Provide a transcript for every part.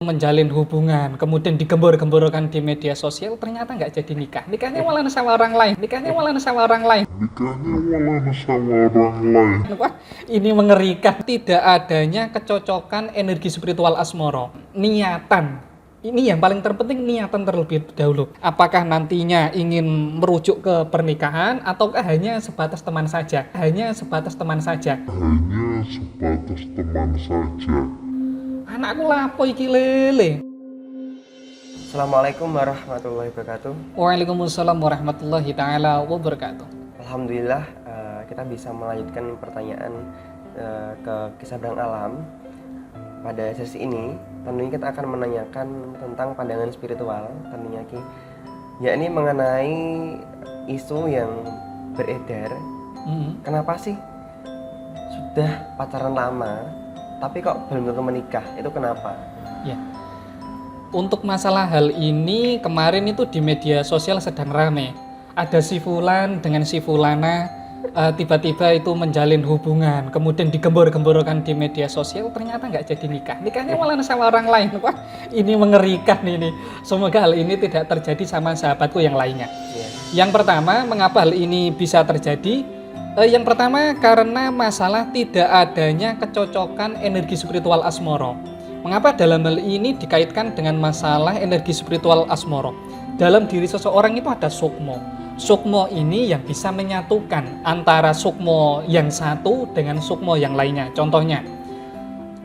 Menjalin hubungan, kemudian digembor-gemborkan di media sosial, ternyata nggak jadi nikah. Nikahnya malah sama orang lain. Wah, ini mengerikan. Tidak adanya kecocokan energi spiritual asmoro. Niatan. Ini yang paling terpenting, niatan terlebih dahulu. Apakah nantinya ingin merujuk ke pernikahan ataukah hanya sebatas teman saja? Anakku lapo iki lele. Assalamualaikum warahmatullahi wabarakatuh. Waalaikumsalam warahmatullahi taala wabarakatuh. Alhamdulillah kita bisa melanjutkan pertanyaan ke kisah berang alam. Pada sesi ini tentunya kita akan menanyakan tentang pandangan spiritual tentunya Ki, yakni mengenai isu yang beredar. Kenapa sih sudah pacaran lama tapi kok belum tentu menikah, itu kenapa? Ya. Untuk masalah hal ini kemarin itu di media sosial sedang rame. Ada si fulan dengan si fulana tiba-tiba itu menjalin hubungan, kemudian digembor-gemborkan di media sosial, ternyata nggak jadi nikah. Nikahnya malah sama orang lain. Wah, ini mengerikan ini. Semoga hal ini tidak terjadi sama sahabatku yang lainnya. Yang pertama, mengapa hal ini bisa terjadi? Yang pertama karena masalah tidak adanya kecocokan energi spiritual asmoro. Mengapa dalam hal ini dikaitkan dengan masalah energi spiritual asmoro? Dalam diri seseorang itu ada sukmo. Sukmo ini yang bisa menyatukan antara sukmo yang satu dengan sukmo yang lainnya. Contohnya,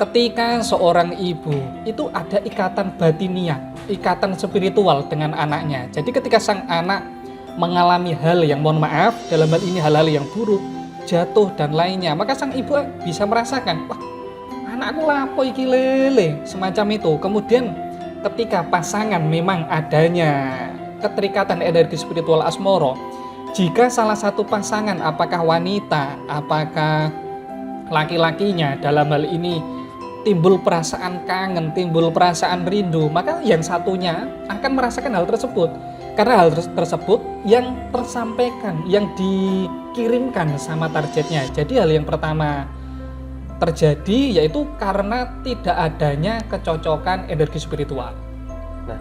ketika seorang ibu itu ada ikatan batiniah, ikatan spiritual dengan anaknya. Jadi ketika sang anak mengalami hal yang, mohon maaf, dalam hal ini hal-hal yang buruk, jatuh dan lainnya, maka sang ibu bisa merasakan, wah, anakku lapo iki lele, semacam itu. Kemudian ketika pasangan memang adanya keterikatan energi spiritual asmoro, jika salah satu pasangan, apakah wanita, apakah laki-lakinya, dalam hal ini timbul perasaan kangen, timbul perasaan rindu, maka yang satunya akan merasakan hal tersebut. Karena hal tersebut yang tersampaikan, yang dikirimkan sama targetnya. Jadi hal yang pertama terjadi yaitu karena tidak adanya kecocokan energi spiritual. Nah,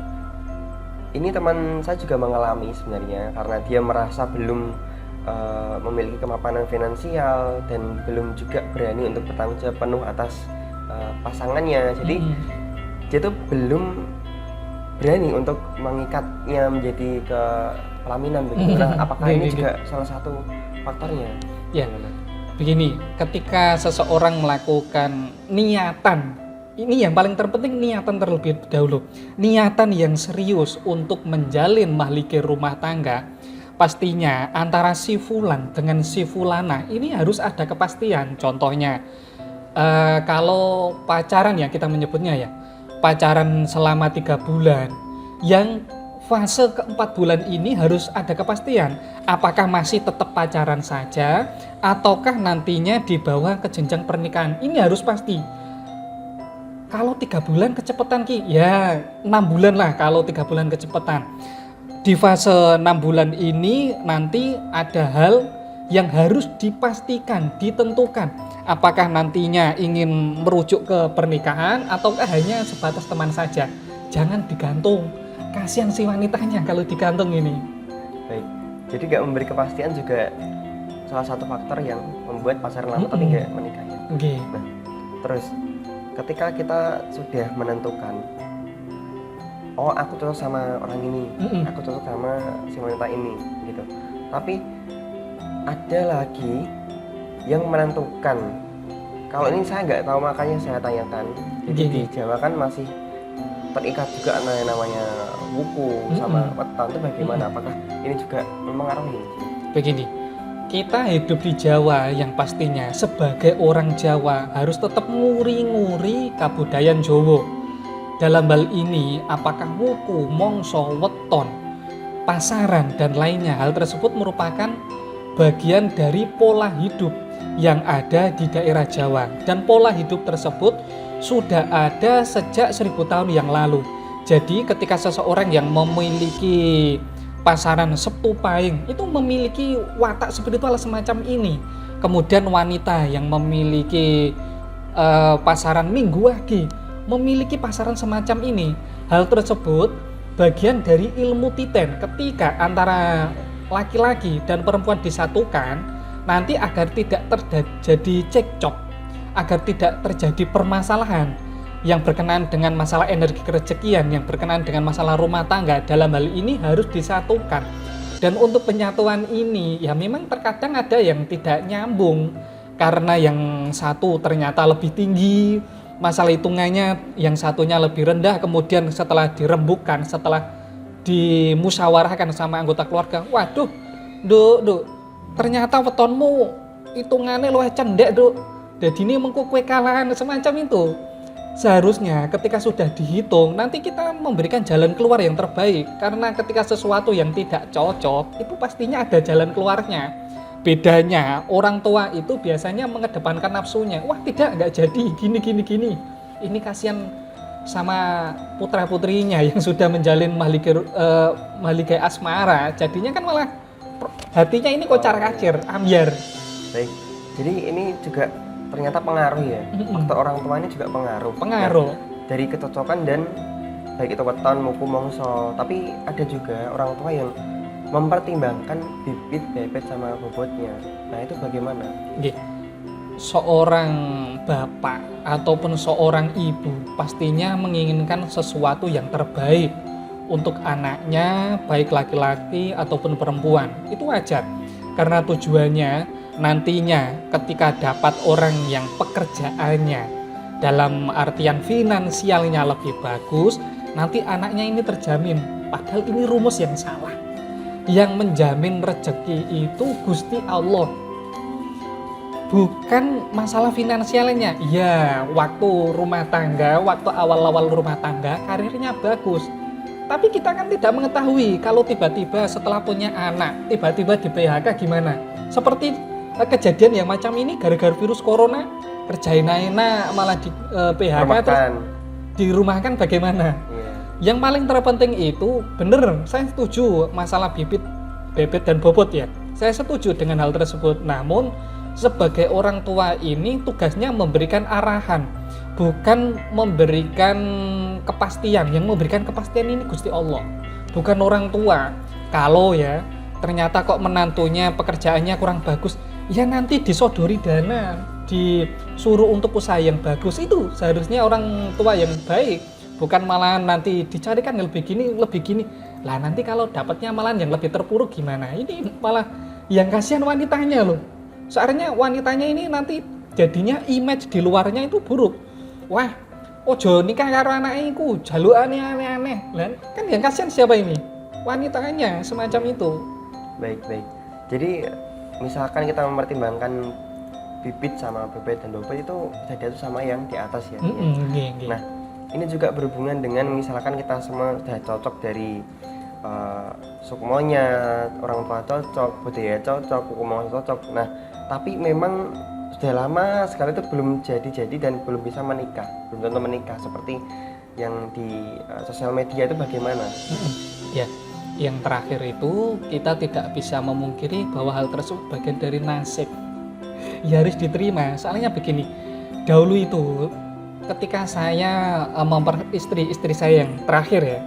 ini teman saya juga mengalami sebenarnya, karena dia merasa belum memiliki kemapanan finansial dan belum juga berani untuk bertanggung jawab penuh atas pasangannya. Jadi dia tuh belum berani untuk mengikatnya menjadi ke pelaminan begitu. Nah, apakah ini juga salah satu faktornya? Ya, begini, ketika seseorang melakukan niatan, ini yang paling terpenting, niatan terlebih dahulu. Niatan yang serius untuk menjalin mahlike rumah tangga, pastinya antara si fulan dengan si fulana ini harus ada kepastian. Contohnya, kalau pacaran ya kita menyebutnya ya, pacaran selama 3 bulan, yang fase ke-4 bulan ini harus ada kepastian apakah masih tetap pacaran saja ataukah nantinya dibawa ke jenjang pernikahan. Ini harus pasti. Kalau 3 bulan kecepatan Ki, ya 6 bulan lah kalau 3 bulan kecepatan. Di fase 6 bulan ini nanti ada hal yang harus dipastikan, ditentukan. Apakah nantinya ingin merujuk ke pernikahan ataukah hanya sebatas teman saja. Jangan digantung, kasihan si wanitanya kalau digantung ini. Baik, jadi gak memberi kepastian juga salah satu faktor yang membuat pacaran lama tapi gak menikahnya. Nah, terus ketika kita sudah menentukan, oh aku cocok sama orang ini, aku cocok sama si wanita ini gitu, tapi ada lagi yang menentukan. Kalau ini saya nggak tahu, makanya saya tanyakan. Jadi di Jawa kan masih terikat juga namanya wuku sama weton, itu bagaimana? Apakah ini juga mempengaruhi? Begini, kita hidup di Jawa yang pastinya sebagai orang Jawa harus tetap nguri-nguri kabudayan Jawa. Dalam hal ini, apakah wuku, mongso, weton, pasaran dan lainnya, hal tersebut merupakan bagian dari pola hidup yang ada di daerah Jawa, dan pola hidup tersebut sudah ada sejak 1000 tahun yang lalu. Jadi ketika seseorang yang memiliki pasaran setupaing itu memiliki watak spiritual semacam ini, kemudian wanita yang memiliki pasaran minggu wage memiliki pasaran semacam ini. Hal tersebut bagian dari ilmu titen. Ketika antara laki-laki dan perempuan disatukan, nanti agar tidak terjadi cekcok, agar tidak terjadi permasalahan yang berkenaan dengan masalah energi kerezekian, yang berkenaan dengan masalah rumah tangga, dalam hal ini harus disatukan. Dan untuk penyatuan ini ya memang terkadang ada yang tidak nyambung, karena yang satu ternyata lebih tinggi masalah hitungannya, yang satunya lebih rendah. Kemudian setelah dirembukan, setelah dimusyawarahkan sama anggota keluarga, waduh Duk, ternyata wetonmu hitungannya luwih cendek Duk, jadi ini mengkukue kalahan semacam itu. Seharusnya ketika sudah dihitung, nanti kita memberikan jalan keluar yang terbaik. Karena ketika sesuatu yang tidak cocok, itu pastinya ada jalan keluarnya. Bedanya, orang tua itu biasanya mengedepankan nafsunya. Wah nggak jadi, gini. Ini kasihan sama putra-putrinya yang sudah menjalin mahligai asmara. Jadinya kan malah hatinya ini kocar-kacir, ambyar. Baik, jadi ini juga ternyata pengaruh ya, faktor orang tua ini juga pengaruh ya, dari kecocokan dan baik itu weton, muku, mongso. Tapi ada juga orang tua yang mempertimbangkan bibit, bebet sama bobotnya. Nah itu bagaimana? Seorang bapak ataupun seorang ibu pastinya menginginkan sesuatu yang terbaik untuk anaknya, baik laki-laki ataupun perempuan. Itu wajar, karena tujuannya nantinya ketika dapat orang yang pekerjaannya dalam artian finansialnya lebih bagus, nanti anaknya ini terjamin. Padahal ini rumus yang salah. Yang menjamin rezeki itu Gusti Allah, bukan masalah finansialnya. Ya, waktu rumah tangga, waktu awal-awal rumah tangga karirnya bagus, tapi kita kan tidak mengetahui kalau tiba-tiba setelah punya anak tiba-tiba di PHK gimana. Seperti kejadian yang macam ini gara-gara virus corona, kerjain enak malah di PHK terus dirumahkan bagaimana? Yang paling terpenting itu bener, saya setuju masalah bibit, bebet dan bobot ya. Saya setuju dengan hal tersebut. Namun sebagai orang tua ini tugasnya memberikan arahan, bukan memberikan kepastian. Yang memberikan kepastian ini Gusti Allah, bukan orang tua. Kalau ya ternyata kok menantunya pekerjaannya kurang bagus, ya nanti disodori dana, disuruh untuk usaha yang bagus. Itu seharusnya orang tua yang baik, bukan malah nanti dicarikan yang lebih gini. Lah nanti kalau dapatnya malah yang lebih terpuruk gimana? Ini malah yang kasihan wanitanya loh. Soalnya wanitanya ini nanti jadinya image di luarnya itu buruk. Wah, ojo nikah karo anake iku, jalukane aneh-aneh. Lah kan yang kasihan siapa ini? Wanitanya semacam itu. Baik. Jadi misalkan kita mempertimbangkan bibit sama bebet dan bobot itu bisa diatur sama yang di atas ya. Nah, ini juga berhubungan dengan misalkan kita semua sudah cocok dari suku monyet, orang tua cocok, budaya cocok, hukum cocok. Nah, tapi memang sudah lama sekali itu belum jadi dan belum bisa menikah, belum tentu menikah. Seperti yang di sosial media itu bagaimana? Ya. Yang terakhir itu kita tidak bisa memungkiri bahwa hal tersebut bagian dari nasib, ya harus diterima. Soalnya begini, dahulu itu ketika saya istri saya yang terakhir ya,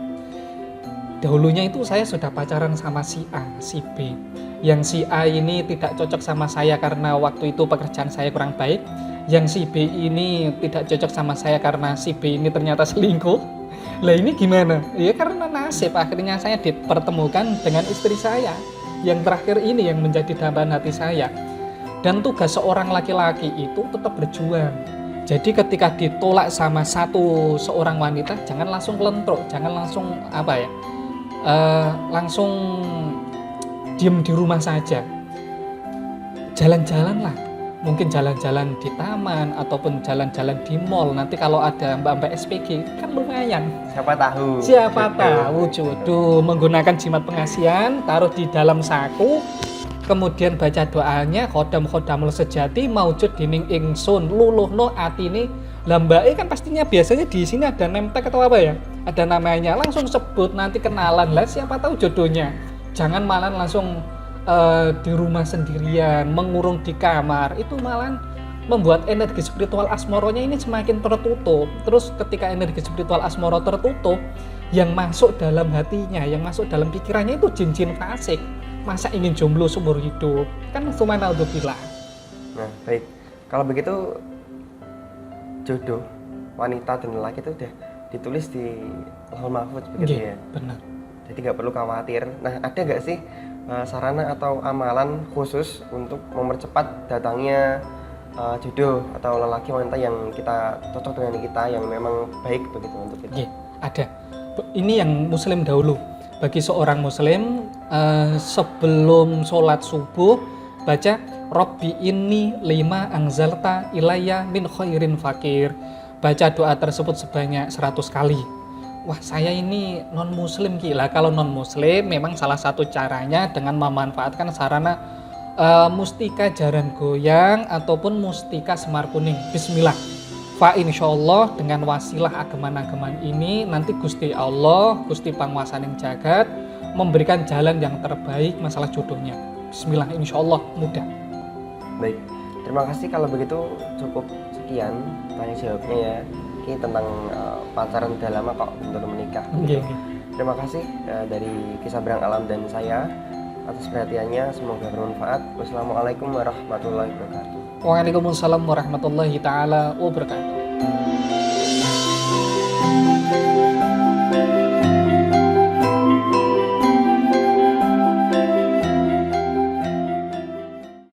dahulunya itu saya sudah pacaran sama si A, si B. Yang si A ini tidak cocok sama saya karena waktu itu pekerjaan saya kurang baik. Yang si B ini tidak cocok sama saya karena si B ini ternyata selingkuh. Lah ini gimana? Ya karena nasib, akhirnya saya dipertemukan dengan istri saya yang terakhir ini, yang menjadi dambaan hati saya. Dan tugas seorang laki-laki itu tetap berjuang. Jadi ketika ditolak sama seorang wanita, jangan langsung kelentruk, jangan langsung langsung diem di rumah saja. Jalan-jalanlah. Mungkin jalan-jalan di taman ataupun jalan-jalan di mall. Nanti kalau ada mbak-mbak SPG kan lumayan. Siapa tahu jodoh. Menggunakan jimat pengasihan, taruh di dalam saku, kemudian baca doanya, khodam-khodamul sejati maujud dining ingsun luluhno atine. Lah mbake kan pastinya biasanya di sini ada name tag atau apa ya? Ada namanya, langsung sebut, nanti kenalan. Lah siapa tahu jodohnya. Jangan malah langsung di rumah sendirian, mengurung di kamar, itu malah membuat energi spiritual asmoronya ini semakin tertutup. Terus ketika energi spiritual asmoro tertutup, yang masuk dalam hatinya, yang masuk dalam pikirannya itu jin-jin fasik. Masa ingin jomblo seumur hidup? Kan subhanallah. Nah, baik. Kalau begitu jodoh wanita dan lelaki itu udah ditulis di Lauhul Mahfuz begitu ya? Benar. Jadi nggak perlu khawatir. Nah, ada nggak sih sarana atau amalan khusus untuk mempercepat datangnya jodoh atau lelaki wanita yang kita cocok dengan kita, yang memang baik begitu untuk kita? Ada. Ini yang muslim dahulu. Bagi seorang muslim sebelum sholat subuh baca Robbi inni lima anzalta ilayya min khairin fakir. Baca doa tersebut sebanyak 100 kali. Wah, saya ini non muslim gila. Kalau non muslim memang salah satu caranya dengan memanfaatkan sarana mustika jaran goyang ataupun mustika semar kuning. Bismillah. Fa insyaallah dengan wasilah ageman-ageman ini nanti Gusti Allah, Gusti Panguasaning Jagat memberikan jalan yang terbaik masalah jodohnya. Bismillah, insyaallah mudah. Baik, terima kasih. Kalau begitu cukup sekian tanya jawabnya ya. Ini tentang pacaran udah lama kok belum menikah. Terima kasih dari Kisah Berang Alam dan saya atas perhatiannya, semoga bermanfaat. Wassalamualaikum warahmatullahi wabarakatuh. Waalaikumsalam warahmatullahi taala wabarakatuh.